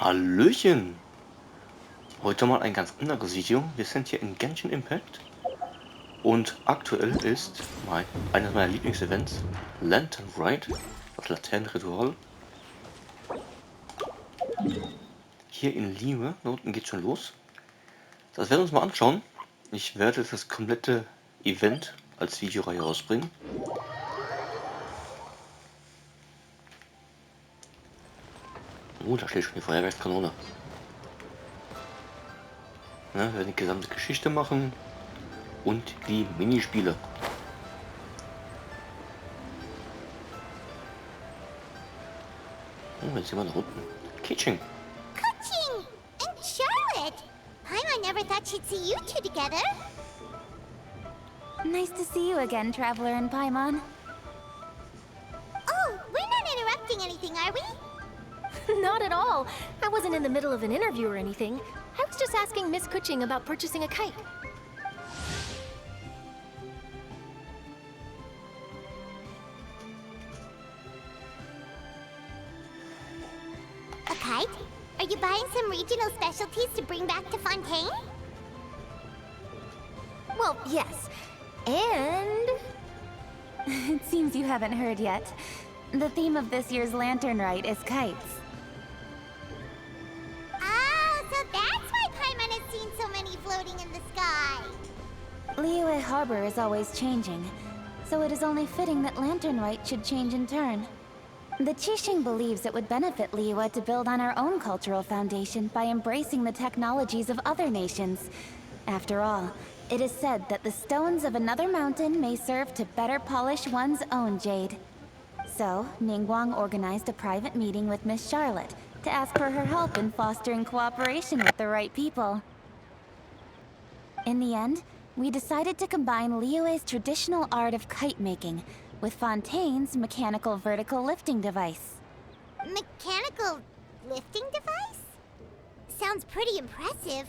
Hallöchen! Heute mal ein ganz anderes Video. Wir sind hier in Genshin Impact und aktuell ist eines meiner Lieblingsevents Lanternrite, das Laternenritual. Hier in Lime, da unten geht schon los. Das werden wir uns mal anschauen. Ich werde das komplette Event als Videoreihe rausbringen. Oh, da steht schon die Feuerwerkskanone. Ja, wir werden die gesamte Geschichte machen und die Minispiele. Oh, jetzt sind wir da unten. Kitchen. Coaching! And Charlotte! I never thought she'd see you two together. Nice to see you again, Traveler and Paimon. Oh, we're not interrupting anything, are we? Not at all. I wasn't in the middle of an interview or anything. I was just asking Miss Kuching about purchasing a kite. A kite? Are you buying some regional specialties to bring back to Fontaine? Well, yes. And... It seems you haven't heard yet. The theme of this year's Lanternrite is kites. Oh, so that's why Paimon has seen so many floating in the sky. Liyue Harbor is always changing, so it is only fitting that Lanternrite should change in turn. The Qixing believes it would benefit Liyue to build on our own cultural foundation by embracing the technologies of other nations. After all, it is said that the stones of another mountain may serve to better polish one's own jade. So, Ningguang organized a private meeting with Miss Charlotte to ask for her help in fostering cooperation with the right people. In the end, we decided to combine Liyue's traditional art of kite making with Fontaine's mechanical vertical lifting device. Mechanical lifting device? Sounds pretty impressive.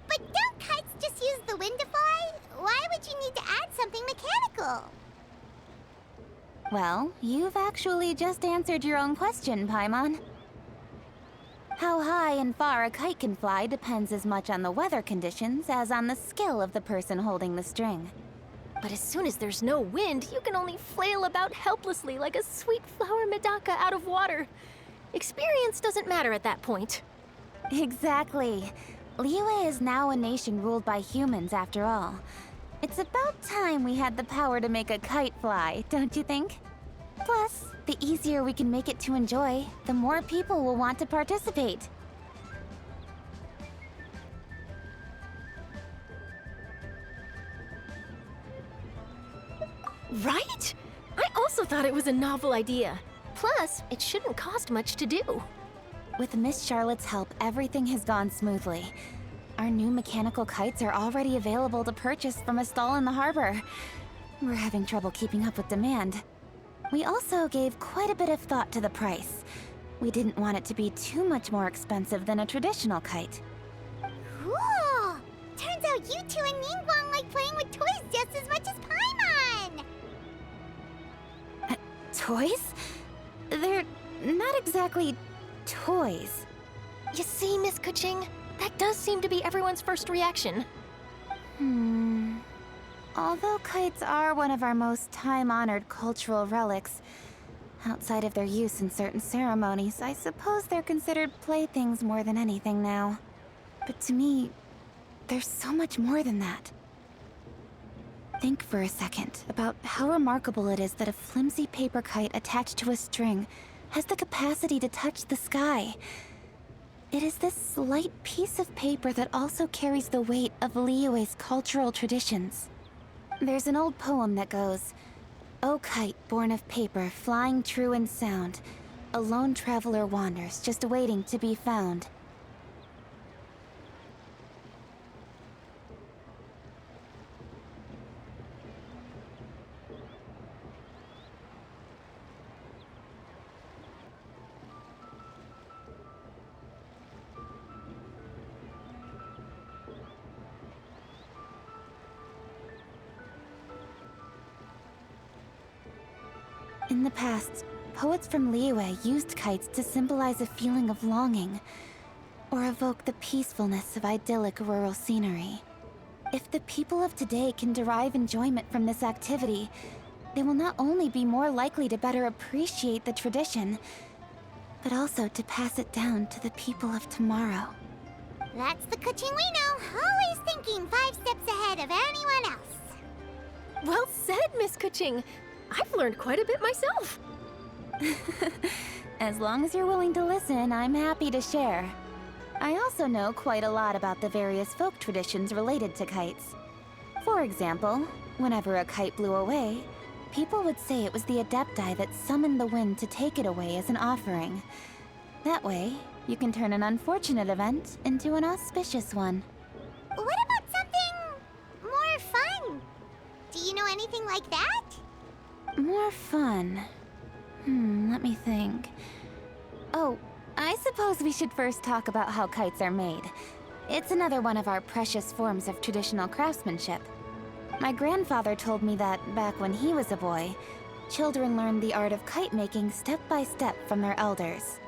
But don't kites just use the wind to fly? Why would you need to add something mechanical? Well, you've actually just answered your own question, Paimon. How high and far a kite can fly depends as much on the weather conditions as on the skill of the person holding the string. But as soon as there's no wind, you can only flail about helplessly like a sweet flower medaka out of water. Experience doesn't matter at that point. Exactly. Liyue is now a nation ruled by humans, after all. It's about time we had the power to make a kite fly, don't you think? Plus, the easier we can make it to enjoy, the more people will want to participate. Right? I also thought it was a novel idea. Plus, it shouldn't cost much to do. With Miss Charlotte's help, everything has gone smoothly. Our new mechanical kites are already available to purchase from a stall in the harbor. We're having trouble keeping up with demand. We also gave quite a bit of thought to the price. We didn't want it to be too much more expensive than a traditional kite. Cool! Turns out you two and Ningguang like playing with toys just as much as Paimon! Toys? They're not exactly toys. You see, Miss Kuching? That does seem to be everyone's first reaction. Although kites are one of our most time-honored cultural relics, outside of their use in certain ceremonies, I suppose they're considered playthings more than anything now. But to me, there's so much more than that. Think for a second about how remarkable it is that a flimsy paper kite attached to a string has the capacity to touch the sky. It is this slight piece of paper that also carries the weight of Liyue's cultural traditions. There's an old poem that goes, "O kite born of paper, flying true and sound, a lone traveler wanders, just waiting to be found." In the past, poets from Liyue used kites to symbolize a feeling of longing, or evoke the peacefulness of idyllic rural scenery. If the people of today can derive enjoyment from this activity, they will not only be more likely to better appreciate the tradition, but also to pass it down to the people of tomorrow. That's the Kuching we know, always thinking 5 steps ahead of anyone else. Well said, Miss Kuching. I've learned quite a bit myself. As long as you're willing to listen, I'm happy to share. I also know quite a lot about the various folk traditions related to kites. For example, whenever a kite blew away, people would say it was the Adepti that summoned the wind to take it away as an offering. That way, you can turn an unfortunate event into an auspicious one. What about something more fun? Do you know anything like that? More fun. Let me think. Oh, I suppose we should first talk about how kites are made. It's another one of our precious forms of traditional craftsmanship. My grandfather told me that, back when he was a boy, children learned the art of kite making step by step from their elders.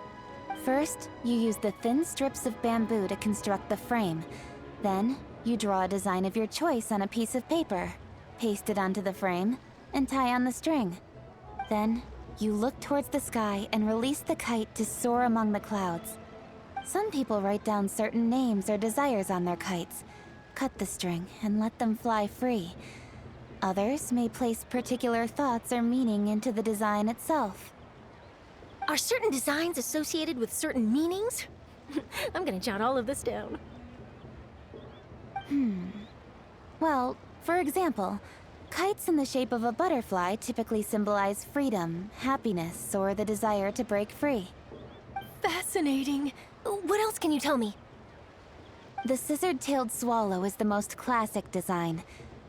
First, you use the thin strips of bamboo to construct the frame. Then, you draw a design of your choice on a piece of paper, paste it onto the frame, and tie on the string. Then, you look towards the sky and release the kite to soar among the clouds. Some people write down certain names or desires on their kites, cut the string, and let them fly free. Others may place particular thoughts or meaning into the design itself. Are certain designs associated with certain meanings? I'm gonna jot all of this down. Well, for example, kites in the shape of a butterfly typically symbolize freedom, happiness, or the desire to break free. Fascinating. What else can you tell me? The scissor-tailed swallow is the most classic design.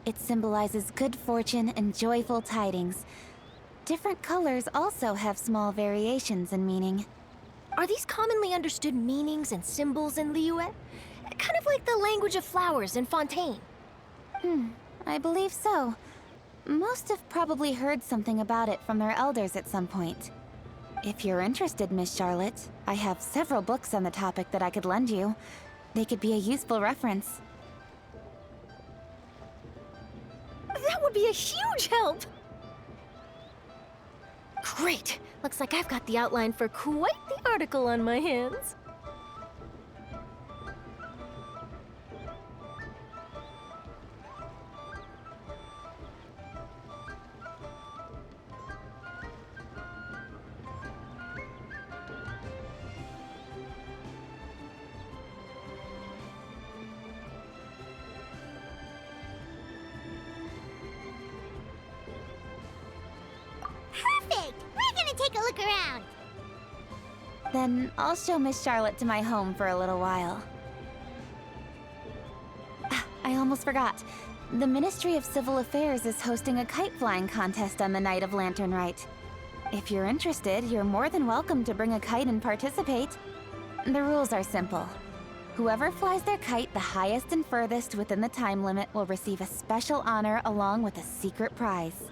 It symbolizes good fortune and joyful tidings. Different colors also have small variations in meaning. Are these commonly understood meanings and symbols in Liyue? Kind of like the language of flowers in Fontaine. I believe so. Most have probably heard something about it from their elders at some point. If you're interested, Miss Charlotte, I have several books on the topic that I could lend you. They could be a useful reference. That would be a huge help! Great! Looks like I've got the outline for quite the article on my hands. Perfect! We're gonna take a look around. Then I'll show Miss Charlotte to my home for a little while. I almost forgot. The Ministry of Civil Affairs is hosting a kite flying contest on the night of Lanternrite. If you're interested, you're more than welcome to bring a kite and participate. The rules are simple. Whoever flies their kite the highest and furthest within the time limit will receive a special honor along with a secret prize.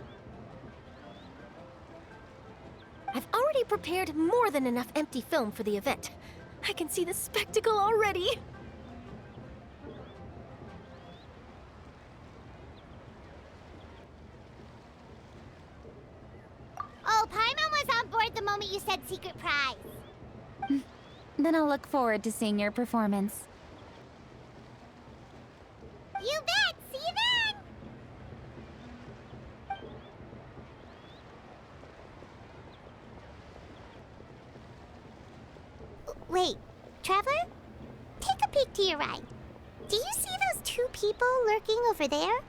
I've already prepared more than enough empty film for the event. I can see the spectacle already. Oh, Paimon was on board the moment you said secret prize. Then I'll look forward to seeing your performance. You bet! See you then! Wait, Traveler? Take a peek to your right. Do you see those 2 people lurking over there?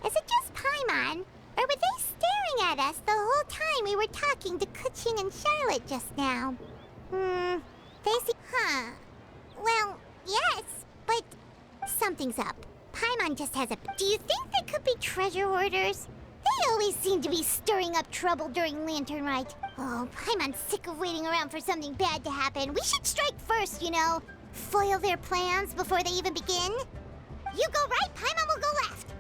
Is it just Paimon? Or were they staring at us the whole time we were talking to Kuching and Charlotte just now? They see... Huh. Well, yes, but something's up. Paimon just has a... Do you think they could be treasure hoarders? They always seem to be stirring up trouble during Lanternrite. Oh, Paimon's sick of waiting around for something bad to happen. We should strike first, you know. Foil their plans before they even begin. You go right, Paimon will go left.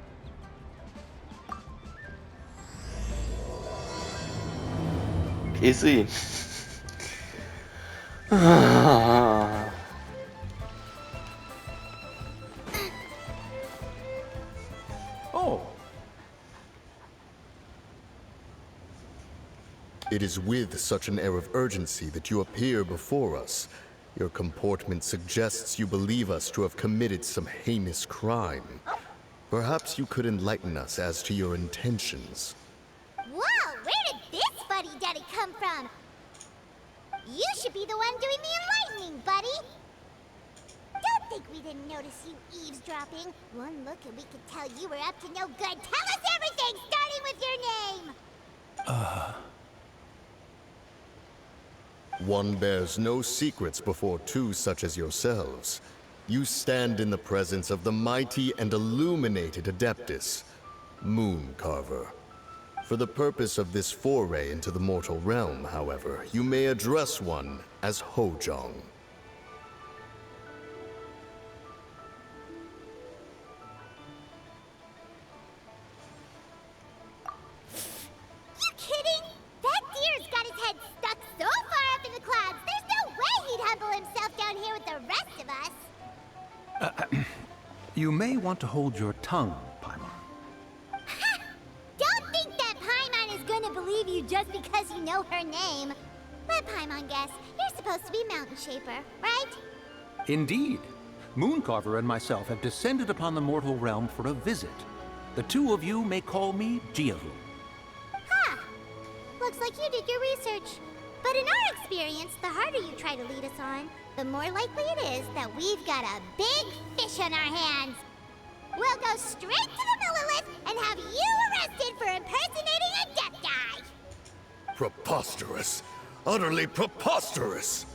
Easy. Oh, It is with such an air of urgency that you appear before us. Your comportment suggests you believe us to have committed some heinous crime. Perhaps you could enlighten us as to your intentions. Whoa, where did this fuddy-duddy come from? You should be the one doing the enlightening, buddy. Don't think we didn't notice you eavesdropping. One look and we could tell you were up to no good. Tell us everything, starting with your name. One bears no secrets before two such as yourselves. You stand in the presence of the mighty and illuminated Adeptus, Mooncarver. For the purpose of this foray into the mortal realm, however, you may address one as Hojong. You kidding? That deer's got his head stuck so far up in the clouds, there's no way he'd humble himself down here with the rest of us. you may want to hold your tongue, Paimon. Don't think that Paimon is gonna believe you just because you know her name. Let Paimon guess. You're supposed to be Mountain Shaper, right? Indeed. Mooncarver and myself have descended upon the mortal realm for a visit. The two of you may call me Jiavu. Huh. Looks like you did your research. But in our experience, the harder you try to lead us on, the more likely it is that we've got a big fish on our hands. We'll go straight to the Millilith and have you arrested for impersonating a deaf guy. Preposterous! Utterly preposterous!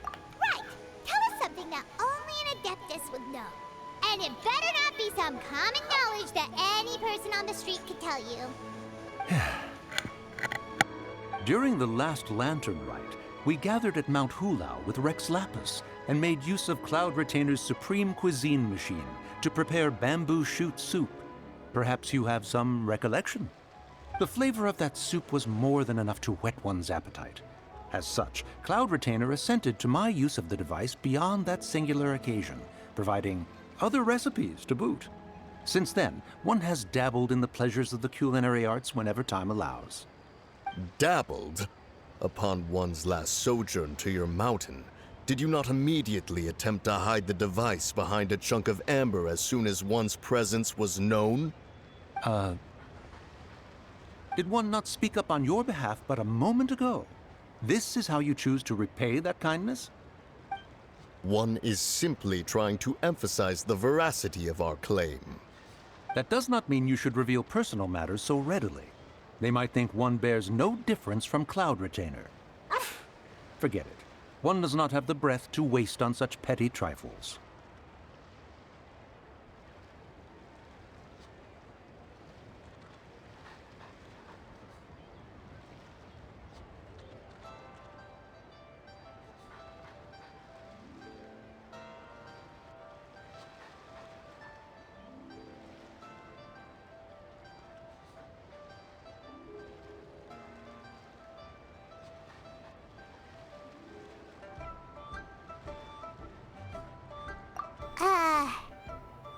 Right. Tell us something that only an Adeptus would know. And it better not be some common knowledge that any person on the street could tell you. During the last Lanternrite, we gathered at Mount Hulao with Rex Lapis and made use of Cloud Retainer's supreme cuisine machine to prepare bamboo shoot soup. Perhaps you have some recollection? The flavor of that soup was more than enough to whet one's appetite. As such, Cloud Retainer assented to my use of the device beyond that singular occasion, providing other recipes to boot. Since then, one has dabbled in the pleasures of the culinary arts whenever time allows. Dabbled? Upon one's last sojourn to your mountain, did you not immediately attempt to hide the device behind a chunk of amber as soon as one's presence was known? Did one not speak up on your behalf but a moment ago? This is how you choose to repay that kindness? One is simply trying to emphasize the veracity of our claim. That does not mean you should reveal personal matters so readily. They might think one bears no difference from Cloud Retainer. Forget it. One does not have the breath to waste on such petty trifles.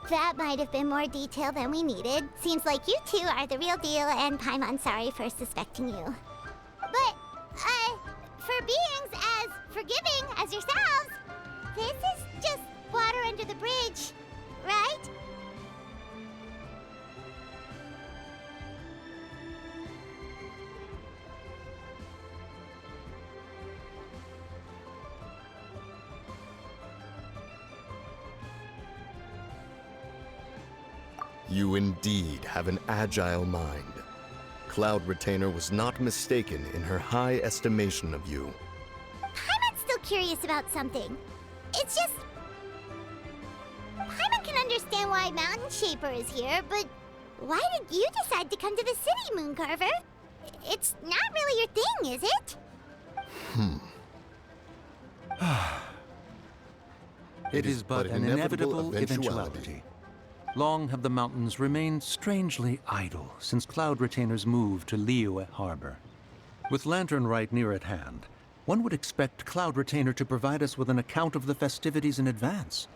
That might have been more detail than we needed. Seems like you two are the real deal, and Paimon's sorry for suspecting you. But, for beings as forgiving as yourselves, this is just water under the bridge, right? You indeed have an agile mind. Cloud Retainer was not mistaken in her high estimation of you. Paimon's still curious about something. It's just... Paimon can understand why Mountain Shaper is here, but why did you decide to come to the city, Mooncarver? It's not really your thing, is it? It is but an inevitable eventuality. Long have the mountains remained strangely idle since Cloud Retainers moved to Liyue Harbor. With Lanternrite near at hand, one would expect Cloud Retainer to provide us with an account of the festivities in advance.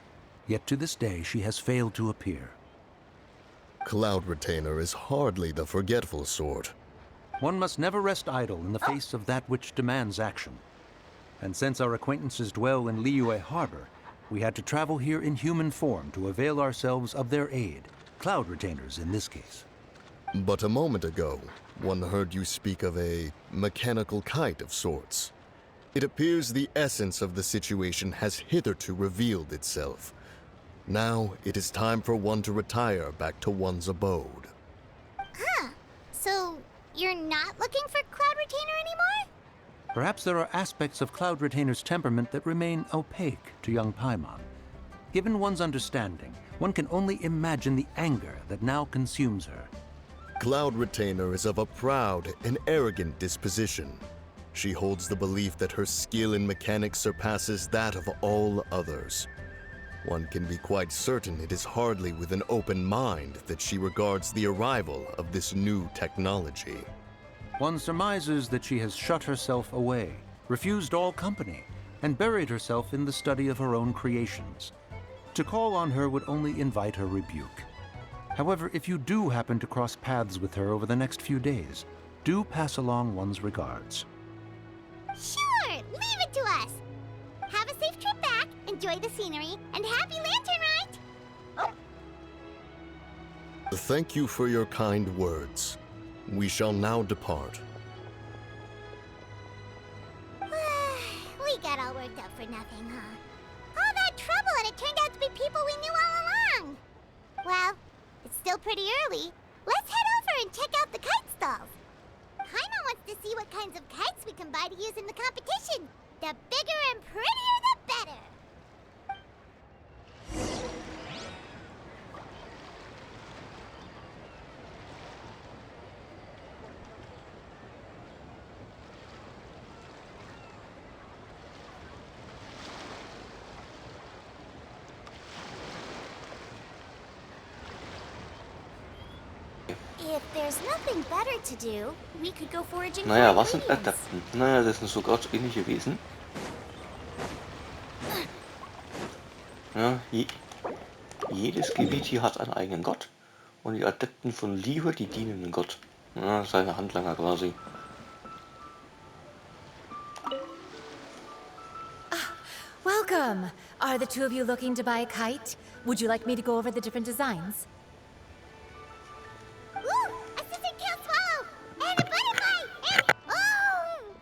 Yet to this day, she has failed to appear. Cloud Retainer is hardly the forgetful sort. One must never rest idle in the face of that which demands action. And since our acquaintances dwell in Liyue Harbor, we had to travel here in human form to avail ourselves of their aid, Cloud Retainers in this case. But a moment ago, one heard you speak of a mechanical kite of sorts. It appears the essence of the situation has hitherto revealed itself. Now it is time for one to retire back to one's abode. Huh. So, you're not looking for Cloud Retainer anymore? Perhaps there are aspects of Cloud Retainer's temperament that remain opaque to young Paimon. Given one's understanding, one can only imagine the anger that now consumes her. Cloud Retainer is of a proud and arrogant disposition. She holds the belief that her skill in mechanics surpasses that of all others. One can be quite certain it is hardly with an open mind that she regards the arrival of this new technology. One surmises that she has shut herself away, refused all company, and buried herself in the study of her own creations. To call on her would only invite her rebuke. However, if you do happen to cross paths with her over the next few days, do pass along one's regards. Sure, leave it to us. Have a safe trip back, enjoy the scenery, and happy Lanternrite! Thank you for your kind words. We shall now depart. We got all worked up for nothing, huh? All that trouble and it turned out to be people we knew all along. Well, it's still pretty early. Let's head over and check out the kite stalls. Paimon wants to see what kinds of kites we can buy to use in the competition. The bigger and prettier, the better. If there's nothing better to do, we could go foraging Naja, for was sind ingredients. Adepten? Naja, das sind sogar ähnliche Wesen. Ja, jedes Gebiet hier hat einen eigenen Gott. Und die Adepten von Liyue, die dienen dem Gott. Ja, seine Handlanger quasi. Welcome! Are the two of you looking to buy a kite? Would you like me to go over the different designs? Ooh, a scissor tail swallow! And a butterfly! And oh!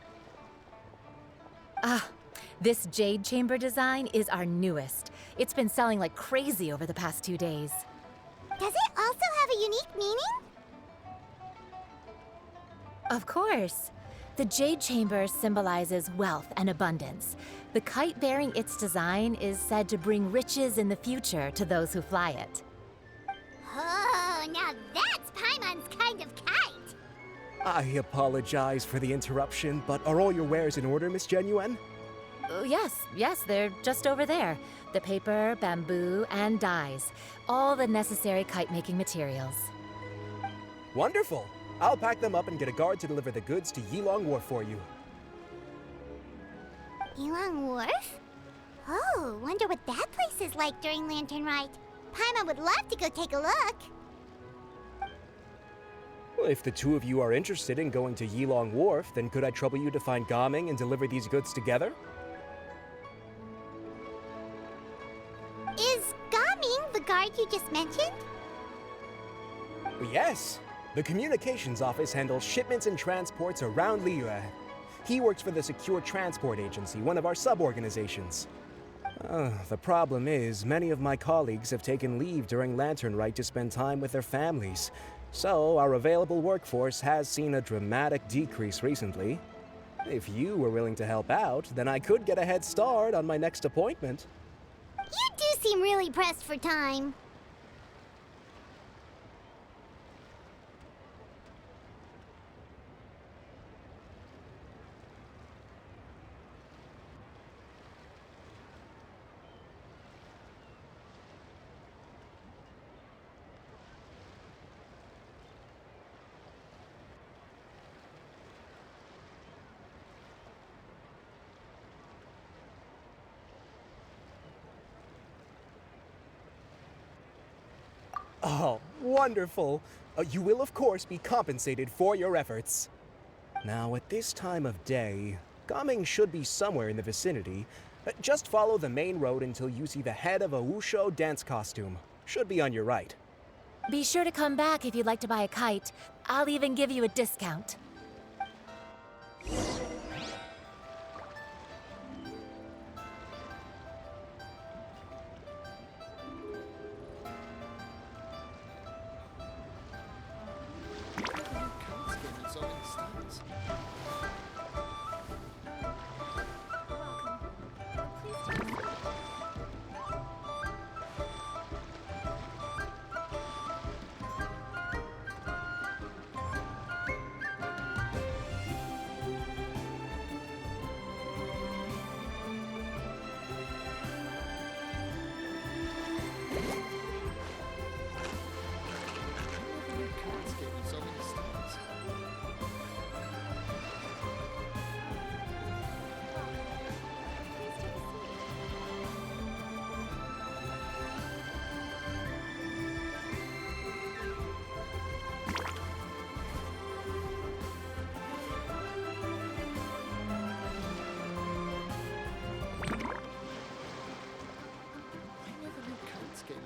Ah, this jade chamber design is our newest. It's been selling like crazy over the past 2 days. Does it also have a unique meaning? Of course. The jade chamber symbolizes wealth and abundance. The kite bearing its design is said to bring riches in the future to those who fly it. Oh, now that's Paimon's kind of kite. I apologize for the interruption, but are all your wares in order, Miss Genuine? Oh, yes, they're just over there. The paper, bamboo, and dyes. All the necessary kite-making materials. Wonderful! I'll pack them up and get a guard to deliver the goods to Yilong Wharf for you. Yilong Wharf? Oh, wonder what that place is like during Lanternrite. Paimon would love to go take a look. Well, if the two of you are interested in going to Yilong Wharf, then could I trouble you to find Gaming and deliver these goods together? Is Gaming the guard you just mentioned? Yes. The communications office handles shipments and transports around Liyue. He works for the Secure Transport Agency, one of our sub-organizations. The problem is, many of my colleagues have taken leave during Lanternrite to spend time with their families. So, our available workforce has seen a dramatic decrease recently. If you were willing to help out, then I could get a head start on my next appointment. You do seem really pressed for time. Oh, wonderful. You will, of course, be compensated for your efforts. Now, at this time of day, Gaming should be somewhere in the vicinity. Just follow the main road until you see the head of a Wushu dance costume. Should be on your right. Be sure to come back if you'd like to buy a kite. I'll even give you a discount.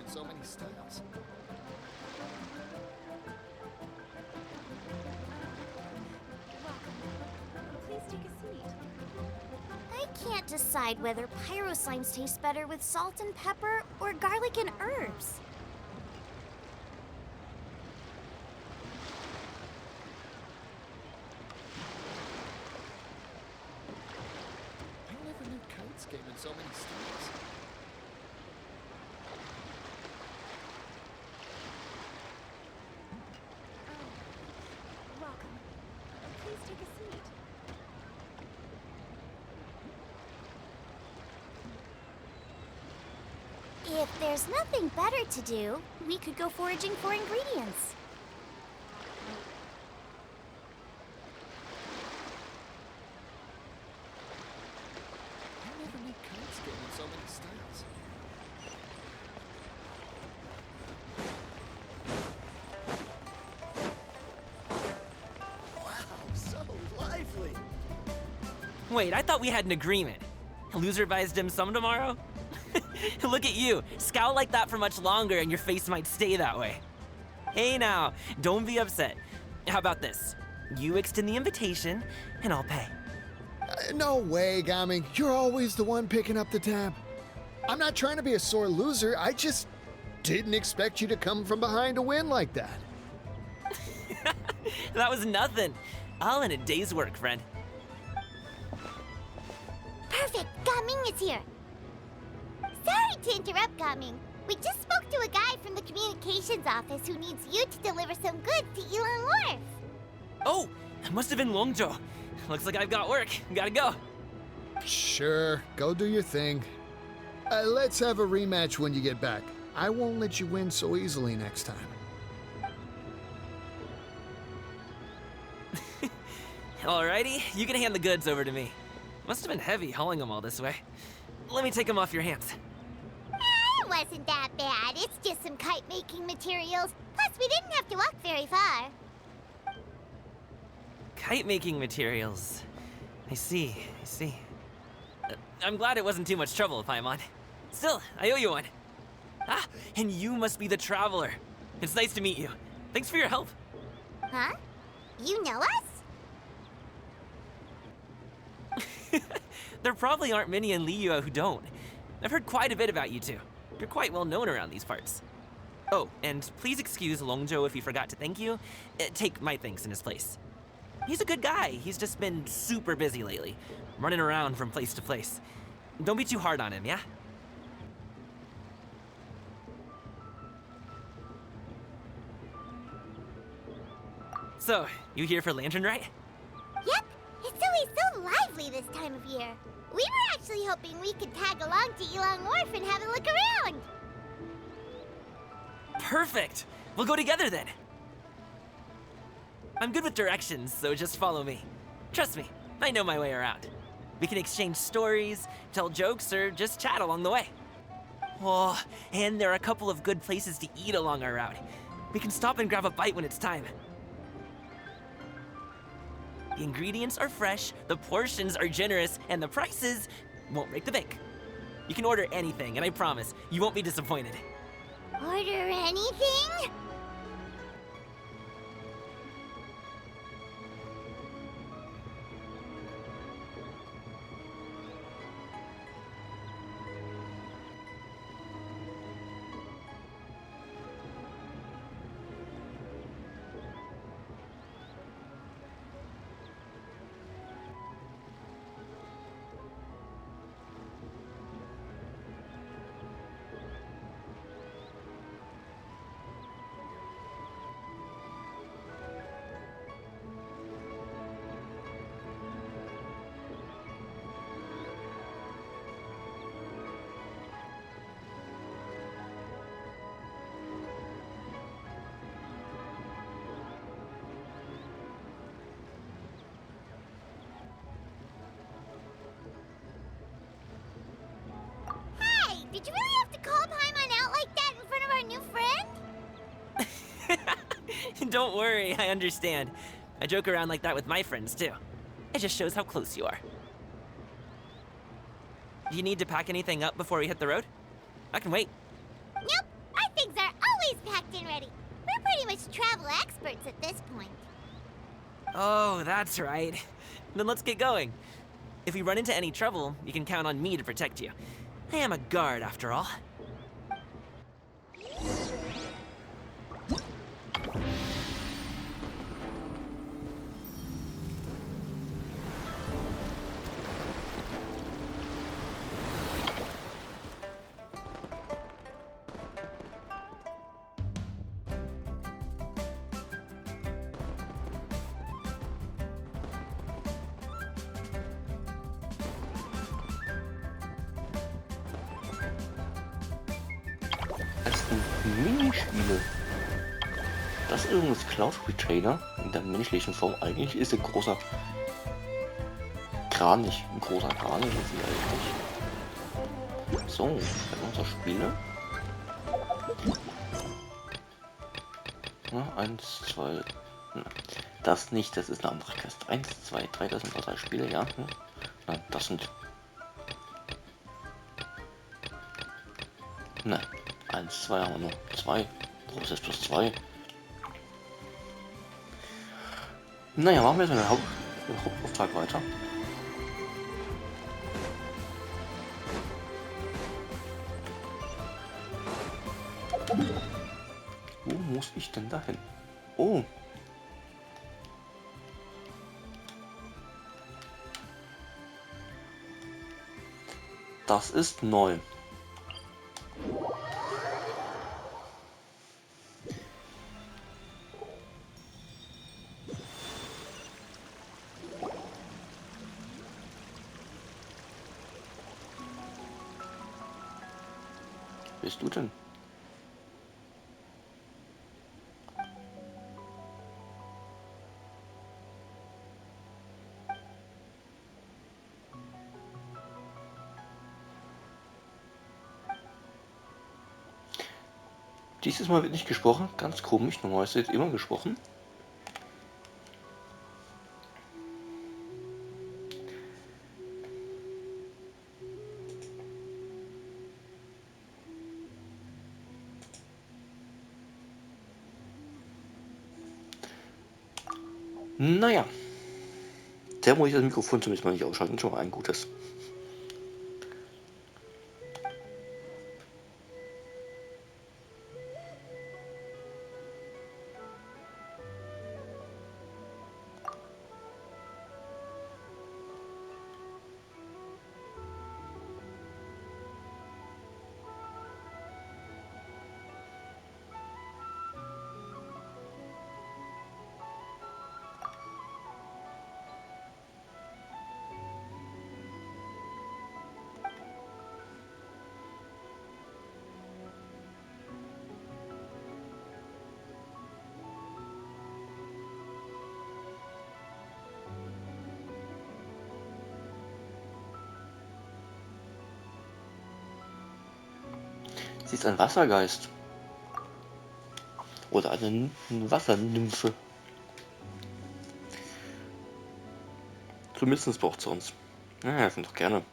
So many styles. Please take a seat. I can't decide whether pyro slimes taste better with salt and pepper or garlic and herbs. I never knew kites came in so many styles. Welcome. Please take a seat. If there's nothing better to do, we could go foraging for ingredients. I never knew kites came in so many styles. Wow, so lively! Wait, I thought we had an agreement. Loser buys dim sum tomorrow? Look at you, scowl like that for much longer and your face might stay that way. Hey now, don't be upset. How about this? You extend the invitation, and I'll pay. No way, Gaming. You're always the one picking up the tab. I'm not trying to be a sore loser. I just didn't expect you to come from behind to win like that. That was nothing. All in a day's work, friend. Perfect! Gaming is here! Sorry to interrupt, Gaming. We just spoke to a guy from the communications office who needs you to deliver some goods to Elon Wharf. Oh, it must have been Longzhou. Looks like I've got work. Gotta go. Sure, go do your thing. Let's have a rematch when you get back. I won't let you win so easily next time. Alrighty, you can hand the goods over to me. Must have been heavy hauling them all this way. Let me take them off your hands. It wasn't that bad. It's just some kite-making materials. Plus, we didn't have to walk very far. Kite-making materials. I see. I'm glad it wasn't too much trouble, Paimon. Still, I owe you one. Ah, and you must be the traveler. It's nice to meet you. Thanks for your help. Huh? You know us? There probably aren't many in Liyue who don't. I've heard quite a bit about you two. You're quite well known around these parts. Oh, and please excuse Longzhou if he forgot to thank you. Take my thanks in his place. He's a good guy. He's just been super busy lately, running around from place to place. Don't be too hard on him, yeah? So, you here for Lanternrite? Yep. It's always so lively this time of year. We were actually hoping we could tag along to Elon Wharf and have a look around. Perfect! We'll go together then. I'm good with directions, so just follow me. Trust me, I know my way around. We can exchange stories, tell jokes, or just chat along the way. Oh, and there are a couple of good places to eat along our route. We can stop and grab a bite when it's time. The ingredients are fresh, the portions are generous, and the prices won't break the bank. You can order anything, and I promise, you won't be disappointed. Order anything? Hey, did you really have to call Paimon out like that in front of our new friend? Don't worry, I understand. I joke around like that with my friends, too. It just shows how close you are. Do you need to pack anything up before we hit the road? I can wait. Nope, our things are always packed and ready. We're pretty much travel experts at this point. Oh, that's right. Then let's get going. If we run into any trouble, you can count on me to protect you. I am a guard, after all. Ersten Minispiele. Das ist übrigens Cloud Retainer in der menschlichen Form. Eigentlich ist ein großer Kranich. Ein großer Kranich ist sie eigentlich. So, unser Spiele. Ja, 1, 2. Das nicht, das ist eine andere Kiste. 1, 2, 3, das sind 3 Spiele, ja. Nein, das sind. Nein. 1, 2 haben wir nur 2. Groß ist plus 2. Naja, machen wir jetzt den Hauptauftrag weiter. Wo muss ich denn dahin? Oh. Das ist neu. Bist du denn? Dieses Mal wird nicht gesprochen, ganz komisch, normalerweise wird immer gesprochen. Naja, der muss ich das Mikrofon zumindest mal nicht ausschalten, schon mal ein gutes. Sie ist ein Wassergeist. Oder eine Wassernymphe. Zumindest braucht sie uns. Ja, helfen doch gerne.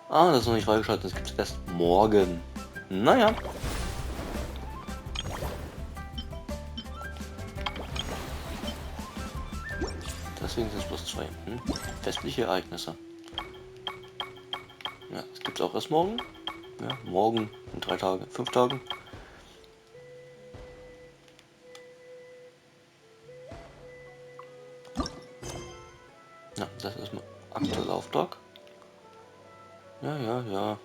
Ah, das ist noch nicht freigeschaltet, das gibt es erst morgen. Naja. Deswegen sind es bloß 2. Festliche Ereignisse. Ja, das gibt es auch erst morgen. Ja, morgen in 3 Tagen, 5 Tagen. Ja, das ist mein aktueller Auftrag. Ja, ja, ja.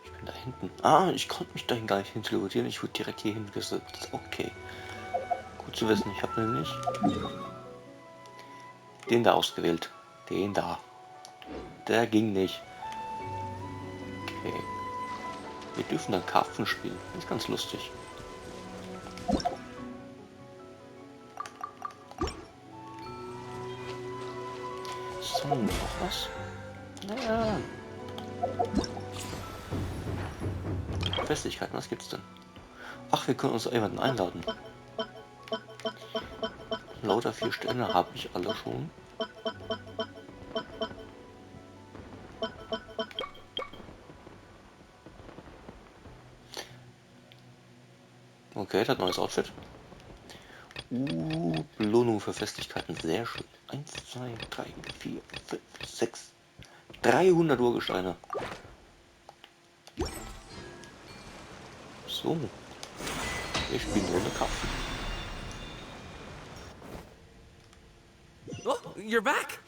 Ich bin da hinten. Ah, ich konnte mich dahin gar nicht hin teleportieren. Ich wurde direkt hier hingesetzt. Okay. Gut zu wissen. Ich habe nämlich den da ausgewählt. Den da. Der ging nicht. Okay. Wir dürfen dann Karpfen spielen. Das ist ganz lustig. So, noch was? Naja. Festlichkeiten, was gibt's denn? Ach, wir können uns jemanden einladen. Lauter 4 Sterne habe ich alle schon. Okay, das neues Outfit. Belohnung für Festlichkeiten, sehr schön. 1, 2, 3, 4, 5, 6. 300 Urgesteine. So. Wir spielen ohne Kampf. Oh, you're back!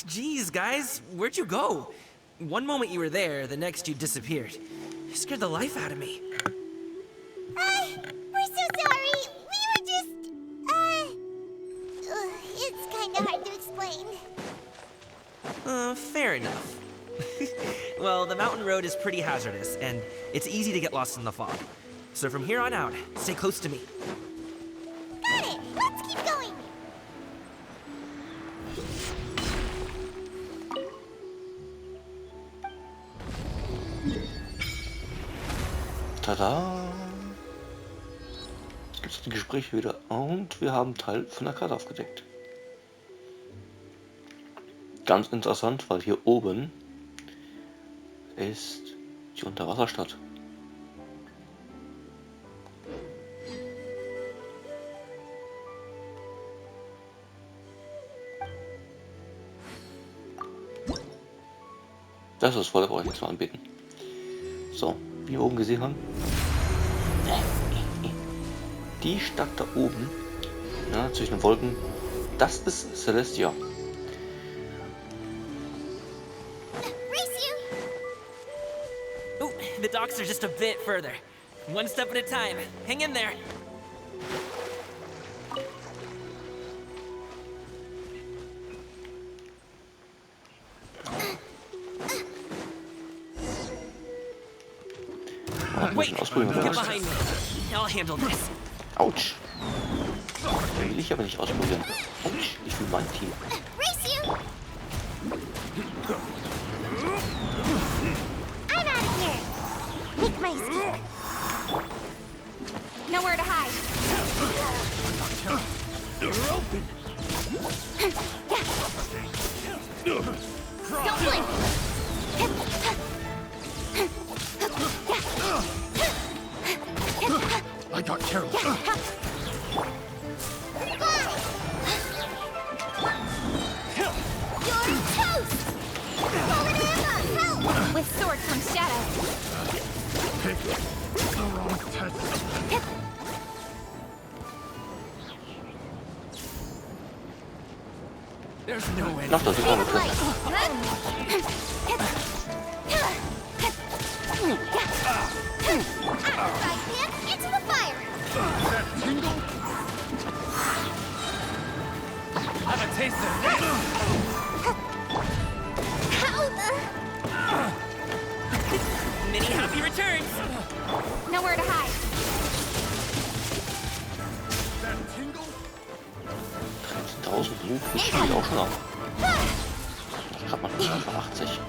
Jeez, guys, where'd you go? One moment you were there, the next you disappeared. You scared the life out of me. We're so sorry. We were just, it's kinda hard to explain. Fair enough. Well, the mountain road is pretty hazardous, and it's easy to get lost in the fog. So from here on out, stay close to me. Got it. Let's keep going. Tada! Jetzt gibt es die Gespräche wieder und wir haben Teil von der Karte aufgedeckt. Ganz interessant, weil hier oben ist die Unterwasserstadt. Das ist voll, da brauche ich nichts mehr anbieten. So, wie wir oben gesehen haben. Die Stadt da oben, ja, zwischen den Wolken, das ist Celestia. Ooh, the docks are just a bit further. One step at a time. Hang in there. ein bisschen ausprobieren, Get oder was? behind me. I'll handle this. Autsch. Den will ich aber nicht ausprobieren. Autsch, ich will mein Team. Race you! I'm out of here! Make my escape. Nowhere to hide. Don't blink! I got careless. You're toast! Fallen ammo! Help! With sword comes shadow. Pick the wrong test. There's no way. Ach, das ist auch okay. Right, man, into the fire! That tingle? Have a taste of this. How the... Many happy returns. Nowhere to hide. That tingle? 13.000 Loot, das spielt auch schon ab. Ich hab mal 80.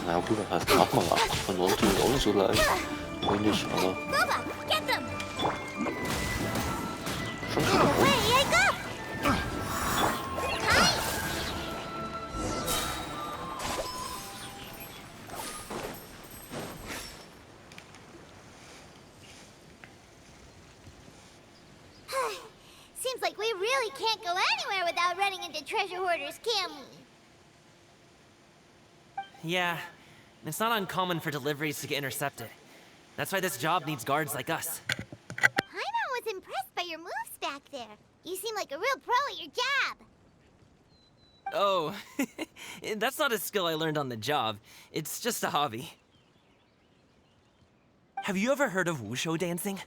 Na gut, das heißt gerade mal 80 von 90 ist auch nicht so leicht. Wenig, aber Boba, get them! schon gut. Away I go! Seems like we really can't go anywhere without running into treasure hoarders, can we? Yeah, it's not uncommon for deliveries to get intercepted. That's why this job needs guards like us. Paimon was impressed by your moves back there. You seem like a real pro at your job. Oh, that's not a skill I learned on the job. It's just a hobby. Have you ever heard of wushu dancing?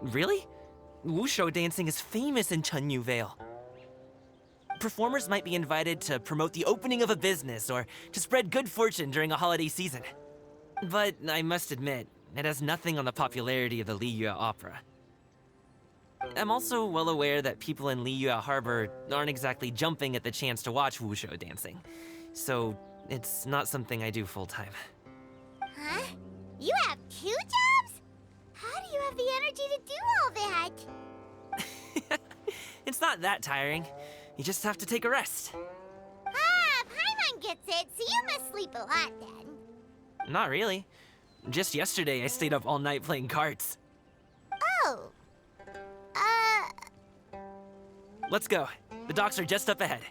Really? Wushu dancing is famous in Chunyu Vale. Performers might be invited to promote the opening of a business or to spread good fortune during a holiday season. But I must admit, it has nothing on the popularity of the Liyue Opera. I'm also well aware that people in Liyue Harbor aren't exactly jumping at the chance to watch wushu dancing. So it's not something I do full-time. Huh? You have 2 jobs? How do you have the energy to do all that? It's not that tiring. You just have to take a rest. Ah, Paimon gets it, so you must sleep a lot then. Not really. Just yesterday, I stayed up all night playing cards. Oh. Let's go. The docks are just up ahead.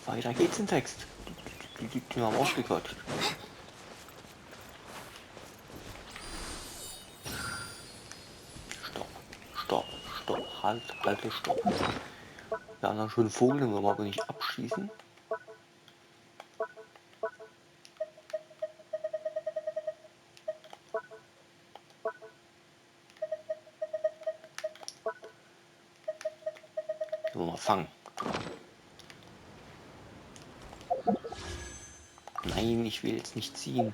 Weiter geht's im Text. Die haben ausgequatscht. Stopp. Halte, stopp. Ja, einen schönen Vogel, den wollen wir aber nicht abschießen. wollen wir mal fangen. Nein, ich will jetzt nicht ziehen.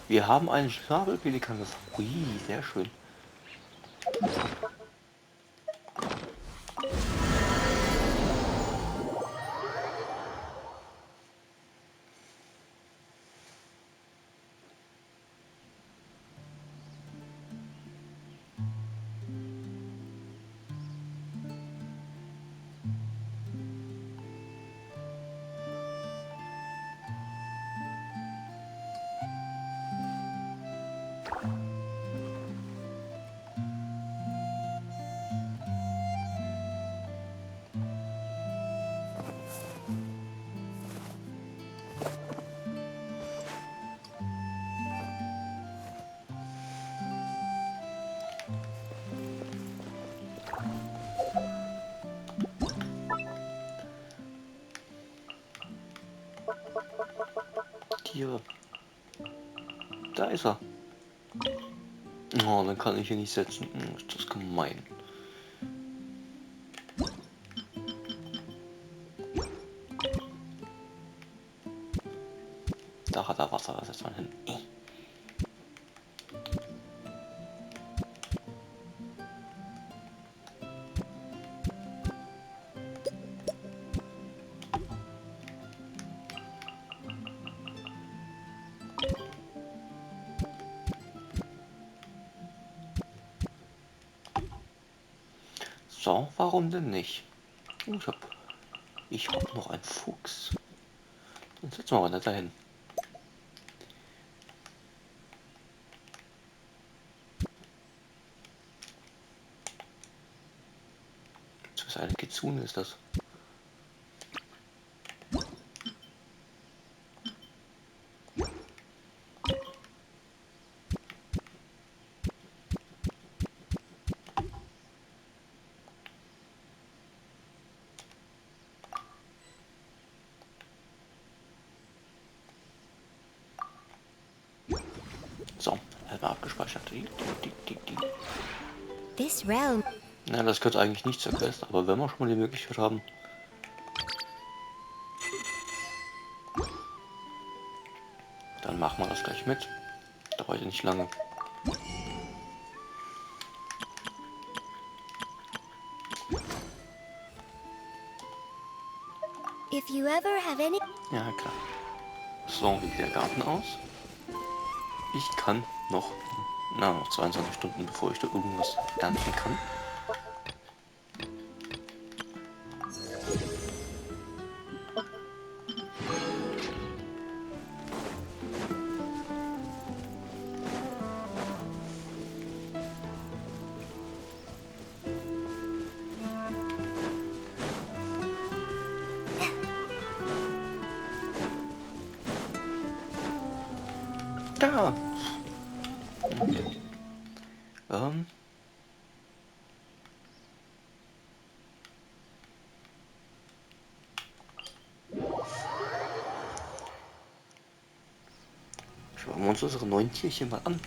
Wir haben einen Schnabelpelikan gefangen. Ui, sehr schön. Tiere. Da ist er. Oh, dann kann ich hier nicht setzen. Ist das gemein. Da hat er Wasser, da setzt man hin. So, warum denn nicht? Oh, ich hab noch einen Fuchs. Dann setzen wir mal da hin. Das ist eine Kitsune, ist das. So, einmal abgespeichert. This realm. Na, das gehört eigentlich nicht zur Quest, aber wenn wir schon mal die Möglichkeit haben, dann machen wir das gleich mit. Dauert ja nicht lange. If you ever have any. Ja, klar. So, wie sieht der Garten aus? Ich kann noch 22 Stunden, bevor ich da irgendwas ernten kann. Da! Okay. Schauen wir uns unsere neuen Tierchen mal an.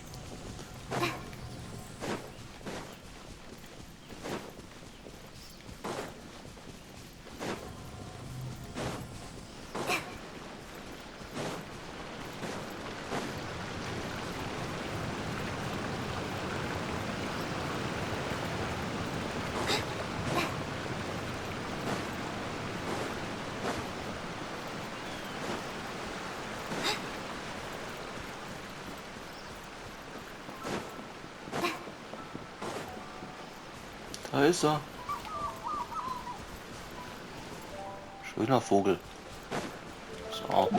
Da ist er. Schöner Vogel. So.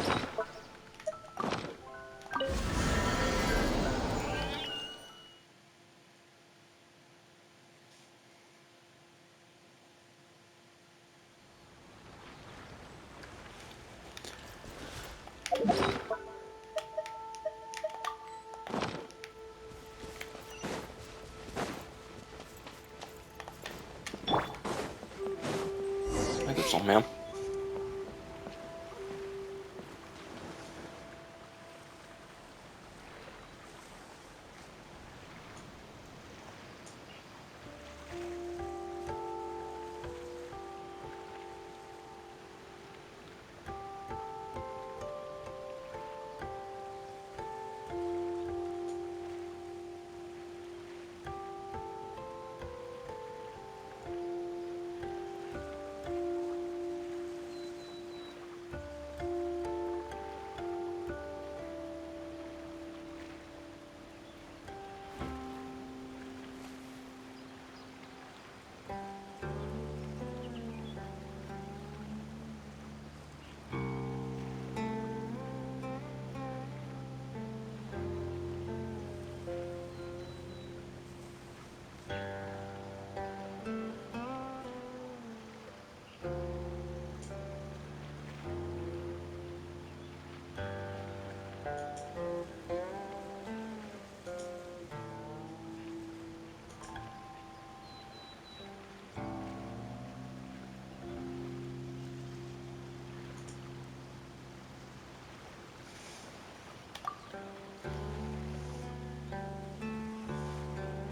gibt's noch mehr.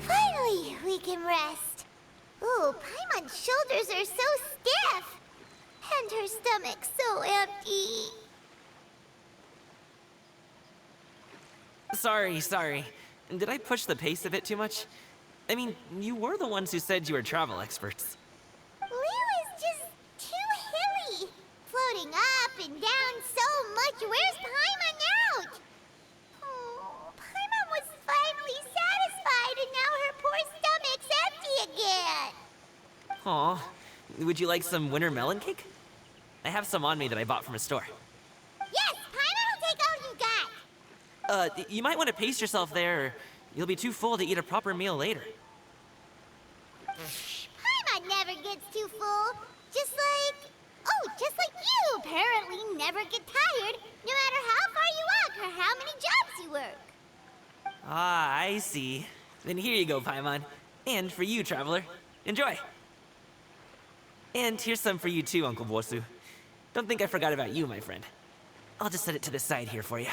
Finally, we can rest. Ooh, Paimon's shoulders are so stiff. And her stomach so empty. Sorry. Did I push the pace a bit too much? I mean, you were the ones who said you were travel experts. Liu is just too hilly. Floating up and down so much. Where's Paimon now? Oh, Paimon was finally satisfied and now her poor stomach's empty again. Aw, would you like some winter melon cake? I have some on me that I bought from a store. Yes, Paimon will take all you got. You might want to pace yourself there, or you'll be too full to eat a proper meal later. Paimon never gets too full. Just like you apparently never get tired, no matter how far you walk or how many jobs you work. Ah, I see. Then here you go, Paimon. And for you, traveler. Enjoy. And here's some for you too, Uncle Bosu. Don't think I forgot about you, my friend. I'll just set it to the side here for you.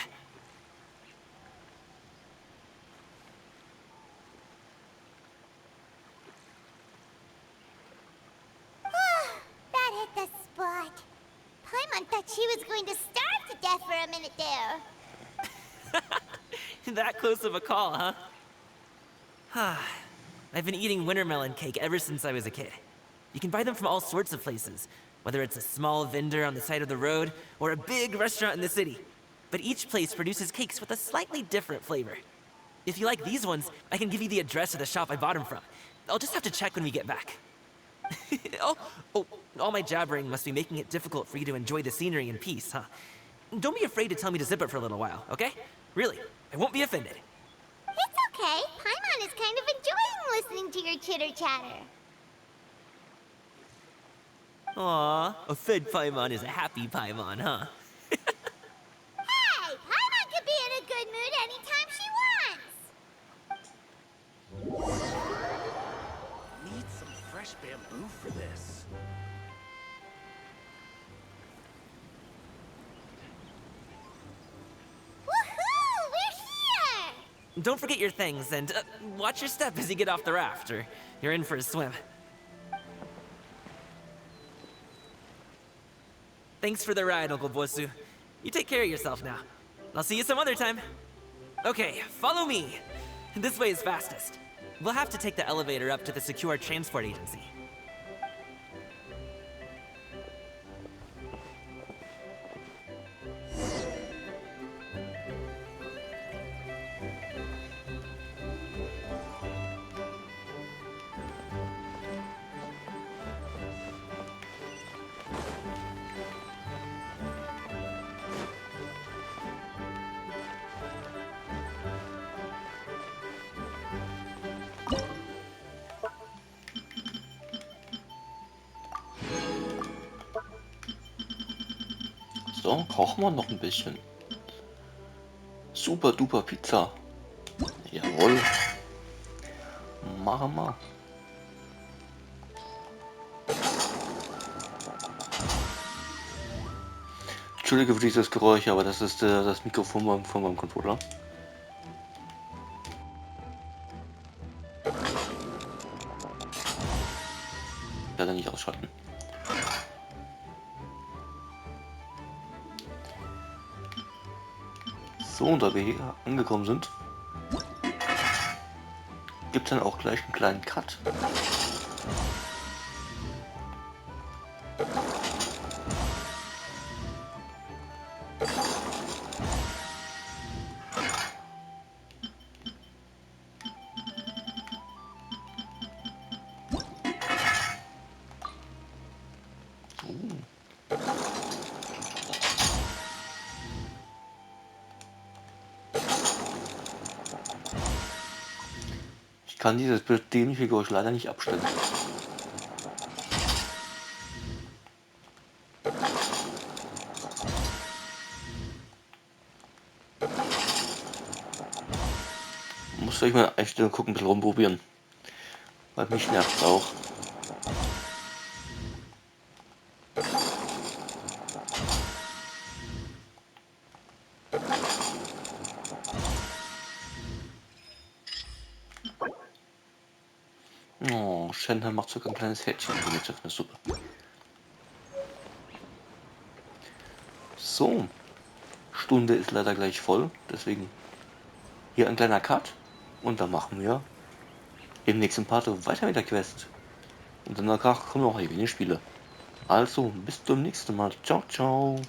That hit the spot. Paimon thought she was going to starve to death for a minute there. That close of a call, huh? I've been eating winter melon cake ever since I was a kid. You can buy them from all sorts of places, whether it's a small vendor on the side of the road or a big restaurant in the city. But each place produces cakes with a slightly different flavor. If you like these ones, I can give you the address of the shop I bought them from. I'll just have to check when we get back. Oh, all my jabbering must be making it difficult for you to enjoy the scenery in peace, huh? Don't be afraid to tell me to zip it for a little while, okay? Really, I won't be offended. It's okay. Paimon is kind of enjoying listening to your chitter-chatter. Aw, a fed Paimon is a happy Paimon, huh? Hey, Paimon can be in a good mood anytime she wants. Need some fresh bamboo for this. Woohoo! We're here! Don't forget your things, and watch your step as you get off the raft, or you're in for a swim. Thanks for the ride, Uncle Bosu. You take care of yourself now. I'll see you some other time. Okay, follow me. This way is fastest. We'll have to take the elevator up to the secure transport agency. So, kochen wir noch ein bisschen. Super duper Pizza. Jawohl. Machen wir. Entschuldige für dieses Geräusch, aber das ist das Mikrofon von meinem Controller. Leider nicht ausschalten. So, und da wir hier angekommen sind, gibt es dann auch gleich einen kleinen Cut. Ich kann dieses dämliche Geräusch leider nicht abstellen. Muss vielleicht mal Einstellungen gucken, ein bisschen rumprobieren. Weil mich nervt auch. Oh, Shenhan macht sogar ein kleines Häppchen in der Mitte von der Suppe. So, Stunde ist leider gleich voll, deswegen hier ein kleiner Cut und dann machen wir im nächsten Part weiter mit der Quest. Und danach kommen noch ein wenig Spiele. Also, bis zum nächsten Mal. Ciao, ciao.